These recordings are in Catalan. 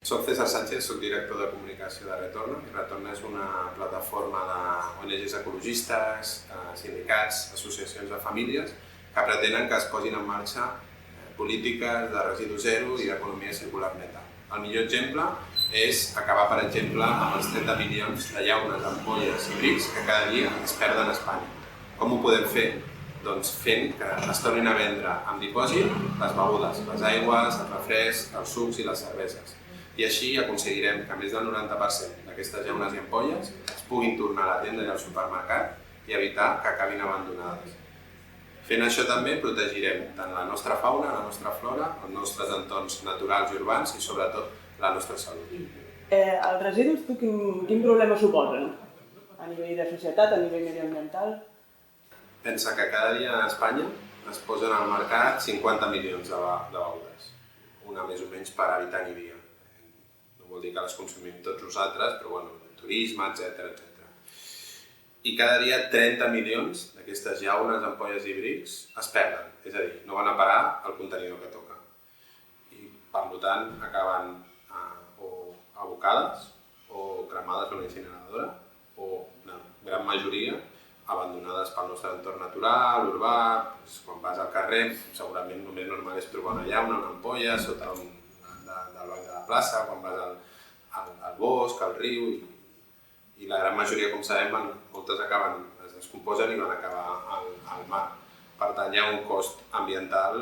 Soc César Sánchez, soc director de comunicació de Retorna. Retorna és una plataforma d'ONGs ecologistes, sindicats, associacions de famílies que pretenen que es posin en marxa polítiques de residu zero i d'economia circular neta. El millor exemple és acabar, per exemple, amb els 30 milions de llaunes, ampolles i brics que cada dia es perden a Espanya. Com ho podem fer? Doncs fent que es tornin a vendre amb dipòsit les begudes, les aigües, el refresc, els sucs i les cerveses. I així aconseguirem que més del 90% d'aquestes llaunes i ampolles es puguin tornar a la tenda i al supermercat i evitar que acabin abandonades. Fent això també protegirem tant la nostra fauna, la nostra flora, els nostres entorns naturals i urbans i sobretot la nostra salut. Els residus, tu quin problema suposen? A nivell de societat, a nivell mediambiental? Pensa que cada dia a Espanya es posen al mercat 50 milions de begudes, una més o menys per habitant i dia. No vol dir que les consumim tots nosaltres, però bueno, turisme, etc. I cada dia 30 milions d'aquestes llaunes, ampolles i brics es perden, és a dir, no van a parar al contenidor que toca. I per tant acaben o abocades o cremades a una incineradora o, una gran majoria, abandonades pel nostre entorn natural, urbà. Quan vas al carrer, segurament el més normal és trobar una llauna, una ampolla sota del banc de la plaça, quan vas al bosc, al riu, i la gran majoria, com sabem, moltes es descomposen i van acabar al mar. Per tant, hi ha un cost ambiental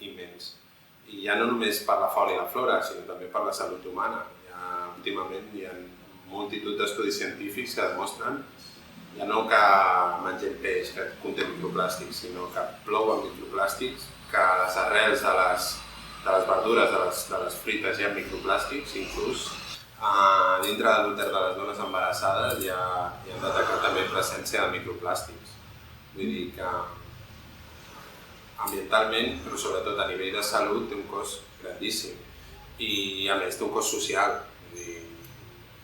immens. I ja no només per la fauna i la flora, sinó també per la salut humana. Últimament hi ha multitud d'estudis científics que demostren ja no que mengem peix que conté microplàstics, sinó que plou amb microplàstics, que a les arrels de les verdures, de les fruites hi ha microplàstics, inclús dintre de l'úter de les dones embarassades hi han detectat també presència de microplàstics. Vull dir que ambientalment, però sobretot a nivell de salut, té un cost grandíssim i a més té un cost social.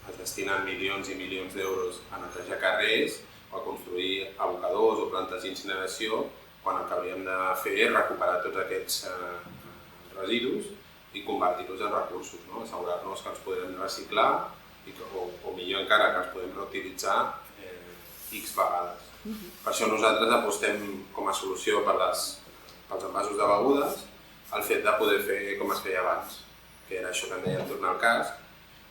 Es destinen milions i milions d'euros a netejar carrers o a construir abocadors o plantes d'incineració, quan el que hauríem de fer és recuperar tots aquests residus i convertir-los en recursos, assegurar-nos que els podrem reciclar o millor encara que els podem reutilitzar X vegades. Per això nosaltres apostem com a solució pels envasos de begudes el fet de poder fer com es feia abans, que era això que en dèiem tornar al casc,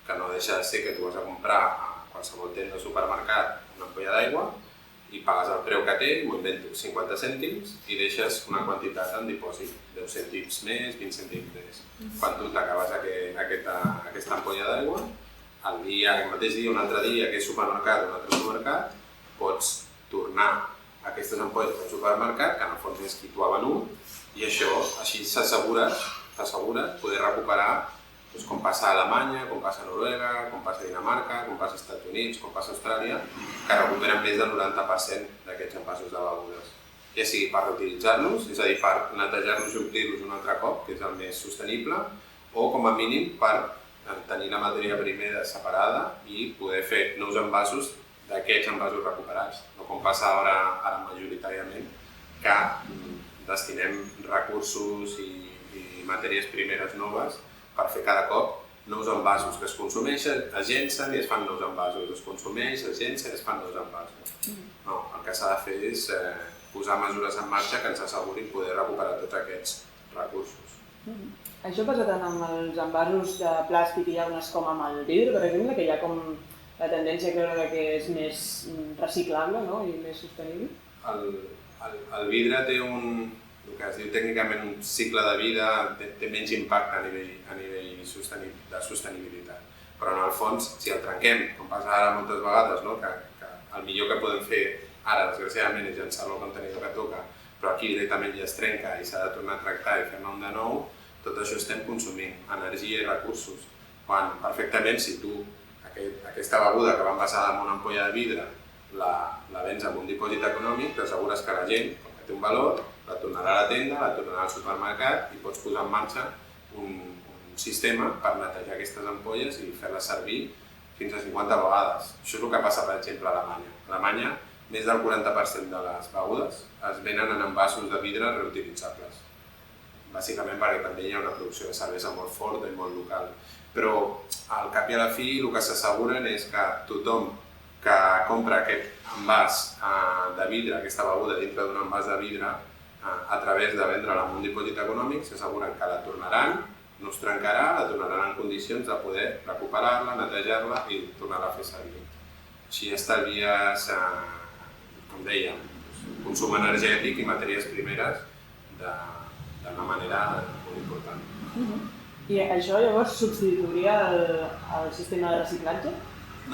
que no deixa de ser que tu vas a comprar a qualsevol tenda o supermercat una ampolla d'aigua i pagues el preu que té, m'ho invento, 50 cèntims, i deixes una quantitat en dipòsit, 10 cèntims més, 20 cèntims més. Quan tu t'acabes aquesta ampolla d'aigua, el mateix dia, un altre dia, aquell supermercat o un altre supermercat, pots tornar aquestes ampolles al supermercat, que en el fons és qui t'ho ha venut, i això així t'assegures poder recuperar com passa a Alemanya, com passa a Noruega, com passa a Dinamarca, com passa als Estats Units, com passa a Austràlia, que recuperen més del 90% d'aquests envasos de begudes. Ja sigui per reutilitzar-los, és a dir, per netejar-los i omplir-los un altre cop, que és el més sostenible, o com a mínim per tenir la matèria primera separada i poder fer nous envasos d'aquests envasos recuperats. No com passa ara majoritàriament, que destinem recursos i matèries primeres noves per fer cada cop nous envasos que es consumeixen, es llencen i es fan nous envasos, es consumeix, es llencen i es fan nous envasos. No, el que s'ha de fer és posar mesures en marxa que ens assegurin poder recuperar tots aquests recursos. Això passa tant amb els envasos de plàstic i llaunes com amb el vidre, per exemple, que hi ha com la tendència a creure que és més reciclable i més sostenible? El vidre té el que es diu tècnicament un cicle de vida, té menys impacte a nivell de sostenibilitat. Però en el fons, si el trenquem, com passa ara moltes vegades, que el millor que podem fer ara, desgraciadament, és llançar-lo al contenidor que toca, però aquí directament ja es trenca i s'ha de tornar a tractar i fer-ne un de nou, tot això estem consumint energia i recursos. Quan perfectament, si tu aquesta beguda que va envasada en una ampolla de vidre la vens amb un dipòsit econòmic, t'assegures que la gent, com que té un valor, la tornarà a la tenda, la tornarà al supermercat i pots posar en marxa un sistema per netejar aquestes ampolles i fer-les servir fins a 50 vegades. Això és el que passa, per exemple, a Alemanya. A Alemanya, més del 40% de les begudes es venen en envasos de vidre reutilitzables. Bàsicament perquè també hi ha una producció de cervesa molt forta i molt local. però al cap i a la fi el que s'asseguren és que tothom que compra aquest envàs de vidre, aquesta beguda dintre d'un envàs de vidre, a través de vendre-la amb un dipòsit econòmic, s'asseguren que la tornaran, no es trencarà, la tornaran en condicions de poder recuperar-la, netejar-la i tornar-la a fer servir. Així estalvies, com dèiem, consum energètic i matèries primeres d'una manera molt important. I això llavors substituiria el sistema de reciclatge?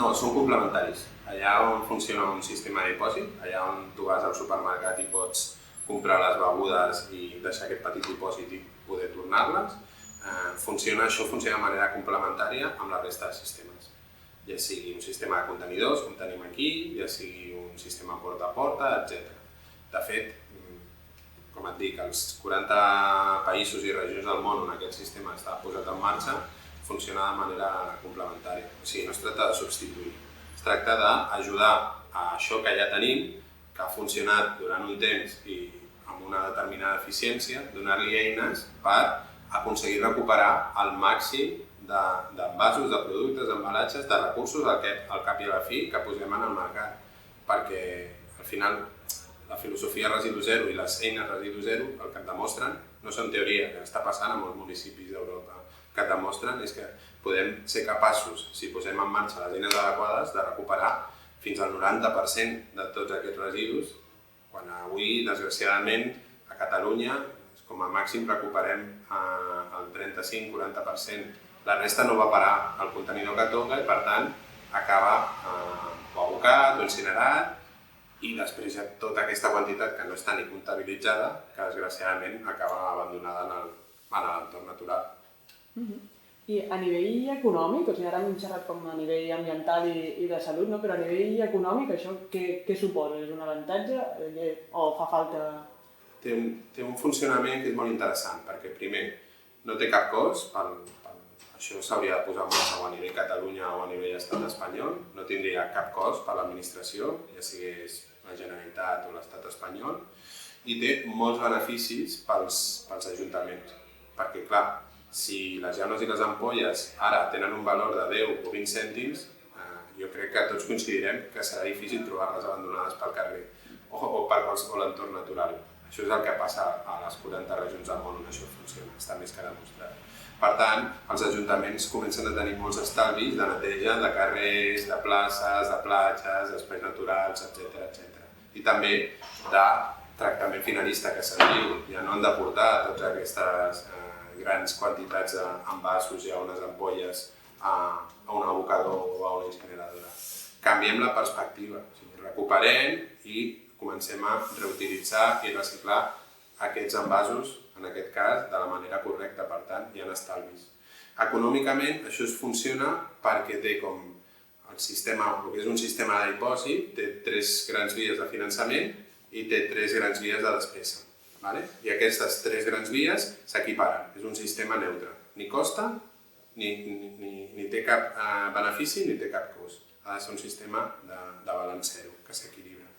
No, són complementaris. Allà on funciona un sistema de dipòsit, allà on tu vas al supermercat i pots comprar les begudes i deixar aquest petit dipòsit i poder tornar-les, això funciona de manera complementària amb la resta de sistemes. Ja sigui un sistema de contenidors, com tenim aquí, ja sigui un sistema porta a porta, etc. De fet, com et dic, els 40 països i regions del món on aquest sistema està posat en marxa funciona de manera complementària. O sigui, no es tracta de substituir, es tracta d'ajudar a això que ja tenim, que ha funcionat durant un temps i amb una determinada eficiència, donar-li eines per aconseguir recuperar el màxim d'envasos, de productes, d'embalatges, de recursos al cap i a la fi que posem en el mercat. Perquè al final la filosofia residu zero i les eines residu zero el que et demostren no són teoria, que està passant a molts municipis d'Europa. El que et demostren és que podem ser capaços, si posem en marxa les eines adequades, de recuperar fins al 90% de tots aquests residus, quan avui, desgraciadament, a Catalunya, com a màxim recuperem el 35-40%. La resta no va parar al contenidor que toca i, per tant, acaba o abocat o incinerat i després hi ha tota aquesta quantitat que no està ni comptabilitzada que, desgraciadament, acaba abandonada en l'entorn natural. I a nivell econòmic, o sigui, ara hem xerrat com a nivell ambiental i de salut, no? Però a nivell econòmic això què suposa? És un avantatge o fa falta? Té un funcionament que és molt interessant, perquè primer no té cap cost, això s'hauria de posar en marxa o a nivell Catalunya o a nivell estat espanyol, no tindria cap cost per l'administració, ja sigués la Generalitat o l'estat espanyol, i té molts beneficis pels ajuntaments, perquè clar, si les llaunes i les ampolles ara tenen un valor de 10 o 20 cèntims, jo crec que tots coincidirem que serà difícil trobar-les abandonades pel carrer o per qualsevol entorn natural. Això és el que passa a les 40 regions del món on això funciona, està més que demostrat. Per tant, els ajuntaments comencen a tenir molts estalvis de neteja de carrers, de places, de platges, d'espais naturals, etc. I també de tractament finalista, que se'n diu. Ja no han de portar totes aquestes grans quantitats d'envasos i unes ampolles a un abocador o a una incineradora. Canviem la perspectiva, recuperem i comencem a reutilitzar i reciclar aquests envasos, en aquest cas, de la manera correcta, per tant, hi ha estalvis. Econòmicament, això funciona perquè té com el sistema, el que és un sistema de dipòsit, té 3 grans vies de finançament i té 3 grans vies de despesa. I aquestes 3 grans vies s'equiparen, és un sistema neutre. Ni costa, ni té cap benefici, ni té cap cost. Ha de ser un sistema de balanç zero, que s'equilibra.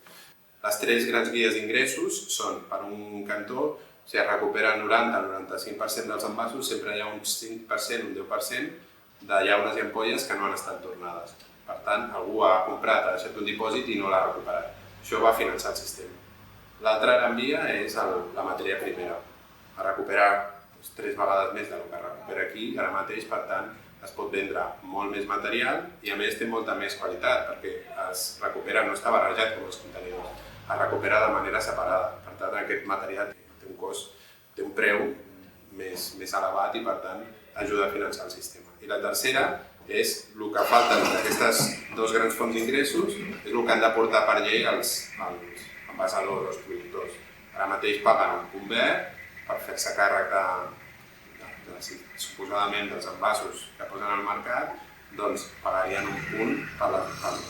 Les 3 grans vies d'ingressos són, per un cantó, si es recupera el 90-95% dels envasos, sempre hi ha un 5%, un 10% de llaunes i ampolles que no han estat tornades. Per tant, algú ha comprat, ha deixat un dipòsit i no l'ha recuperat. Això va finançar el sistema. L'altra gran via és la matèria primera. A recuperar 3 vegades més del que recupera aquí, ara mateix, per tant, es pot vendre molt més material i a més té molta més qualitat perquè es recupera, no està barrejat com els contenidors, es recupera de manera separada. Per tant, aquest material té un cost, té un preu més elevat i per tant ajuda a finançar el sistema. I la tercera és el que falta d'aquestes 2 grans fonts d'ingressos, és el que han de portar per llei els envasadors, els productors. Ara mateix paguen un punt verd per fer-se càrrec suposadament dels envasos que posen al mercat, doncs pagarien un punt per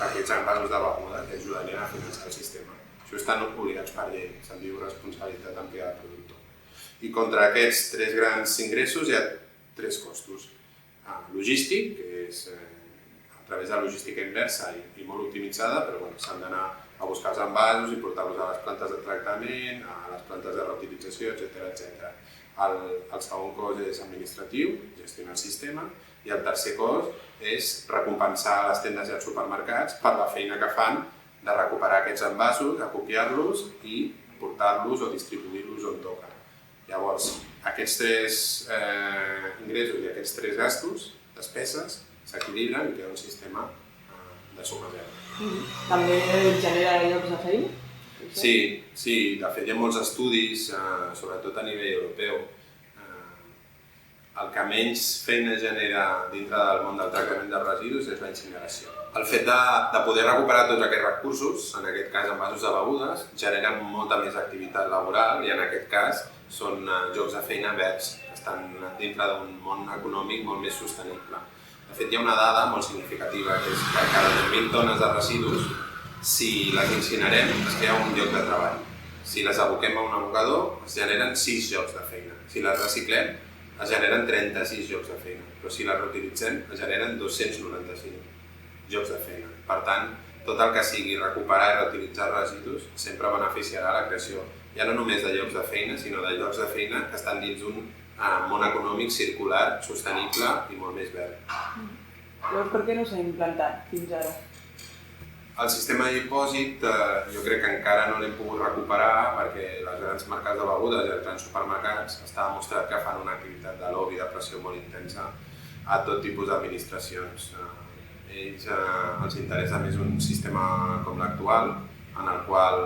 aquests envasos de beguda que ajudarien a finançar el sistema. Això estan obligats per llei, se'n diu responsabilitat ampliada del productor. I contra aquests 3 grans ingressos hi ha 3 costos. Logístic, que és a través de logística inversa i molt optimitzada, però s'han d'anar a buscar els envasos i portar-los a les plantes de tractament, a les plantes de reutilització, etc. El segon cost és administratiu, gestionar el sistema, i el tercer cost és recompensar les tendes i els supermercats per la feina que fan de recuperar aquests envasos, acopiar-los i portar-los o distribuir-los on toca. Llavors, aquests tres ingressos i aquests tres gastos, despeses, s'equilibren i queda un sistema de suma zero. També genera llocs de feina? Sí, de fet hi ha molts estudis, sobretot a nivell europeu. El que menys feina genera dintre del món del tractament de residus és la incineració. El fet de poder recuperar tots aquests recursos, en aquest cas envasos de begudes, genera molta més activitat laboral i en aquest cas són llocs de feina verds que estan dintre d'un món econòmic molt més sostenible. De fet, hi ha una dada molt significativa, que és que cada 2.000 tones de residus, si les incinerem, es crea un lloc de treball. Si les aboquem a un abocador, es generen 6 llocs de feina. Si les reciclem, es generen 36 llocs de feina. Però si les reutilitzem, es generen 295 llocs de feina. Per tant, tot el que sigui recuperar i reutilitzar residus sempre beneficiarà la creació, ja no només de llocs de feina, sinó de llocs de feina que estan dins d'un món econòmic circular, sostenible i molt més verd. Llavors, per què no s'ha implantat fins ara? El sistema de dipòsit jo crec que encara no l'hem pogut recuperar perquè les grans marques de begudes i els grans supermercats està demostrat que fan una activitat de lobby de pressió molt intensa a tot tipus d'administracions. Ells els interessa més un sistema com l'actual, en el qual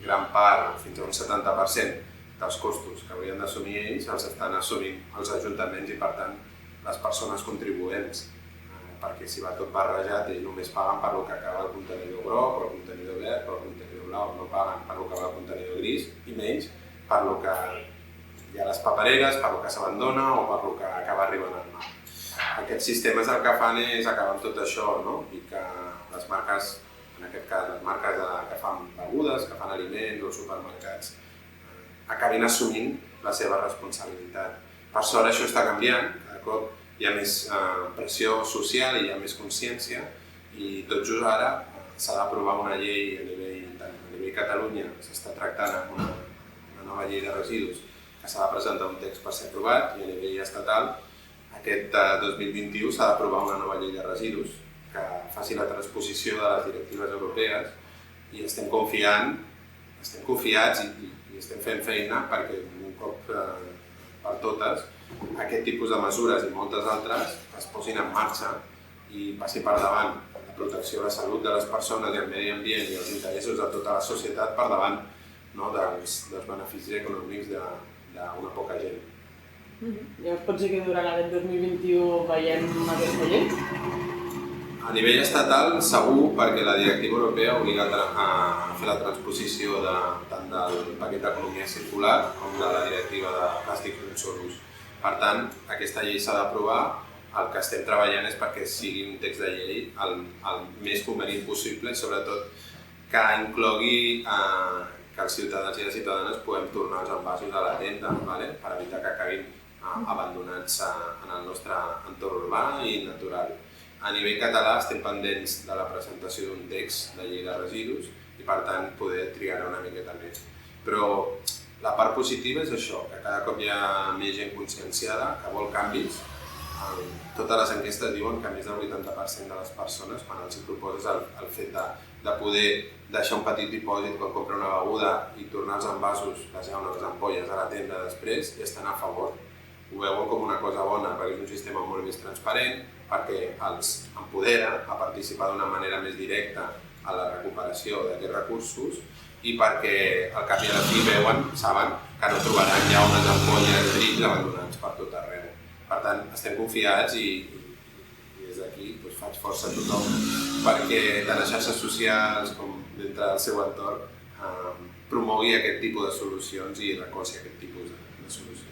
gran part, fins a un 70% dels costos que haurien d'assumir ells els estan assumint els ajuntaments i per tant les persones contribuents. Perquè si va tot barrejat, ells només paguen per lo que acaba el contenidor groc, o el contenidor verd, o el contenidor blau, no paguen per lo que va el contenidor gris, i menys per lo que hi ha les papereres, per lo que s'abandona o per lo que acaba arribant al mar. Aquests sistemes el que fan és acabar amb tot això, no? I que les marques, en aquest cas les marques que fan begudes, que fan aliments o supermercats, acabin assumint la seva responsabilitat. Per sort això està canviant, cada cop hi ha més pressió social i hi ha més consciència i tot just ara s'ha d'aprovar una llei a nivell Catalunya, s'està tractant una nova llei de residus que s'ha de presentar un text per ser aprovat i a nivell estatal aquest 2021 s'ha d'aprovar una nova llei de residus que faci la transposició de les directives europees i estem confiats i estem fent feina perquè un cop per totes aquest tipus de mesures i moltes altres es posin en marxa i passi per davant la protecció de la salut de les persones i el medi ambient i els interessos de tota la societat per davant dels beneficis econòmics d'una poca gent. Llavors pot ser que durant aquest 2021 veiem aquesta llei? A nivell estatal segur perquè la directiva europea obliga a fer la transposició tant del paquet d'economia circular com de la directiva de plàstics d'un sol ús. Per tant, aquesta llei s'ha d'aprovar, el que estem treballant és perquè sigui un text de llei el més convenient possible i sobretot que inclogui que els ciutadans i les ciutadanes puguem tornar els envasos a la tenda per evitar que acabin abandonats en el nostre entorn urbà i natural. A nivell català estem pendents de la presentació d'un text de llei de residus i per tant poder trigar una miqueta més. Però la part positiva és això, que cada cop hi ha més gent conscienciada, que vol canvis. Totes les enquestes diuen que més del 80% de les persones, quan els proposes el fet de poder deixar un petit dipòsit quan compra una beguda i tornar els envasos, les llaunes, les ampolles a la tenda després, i estan a favor. Ho veuen com una cosa bona, perquè és un sistema molt més transparent, perquè els empodera a participar d'una manera més directa a la recuperació d'aquests recursos i perquè al cap i a la fi saben que no trobaran llaunes, ampolles, drits abandonats per tot arreu. Per tant, estem confiats i des d'aquí faig força a tothom perquè tant a xarxes socials com dintre del seu entorn promogui aquest tipus de solucions i recolzi aquest tipus de solucions.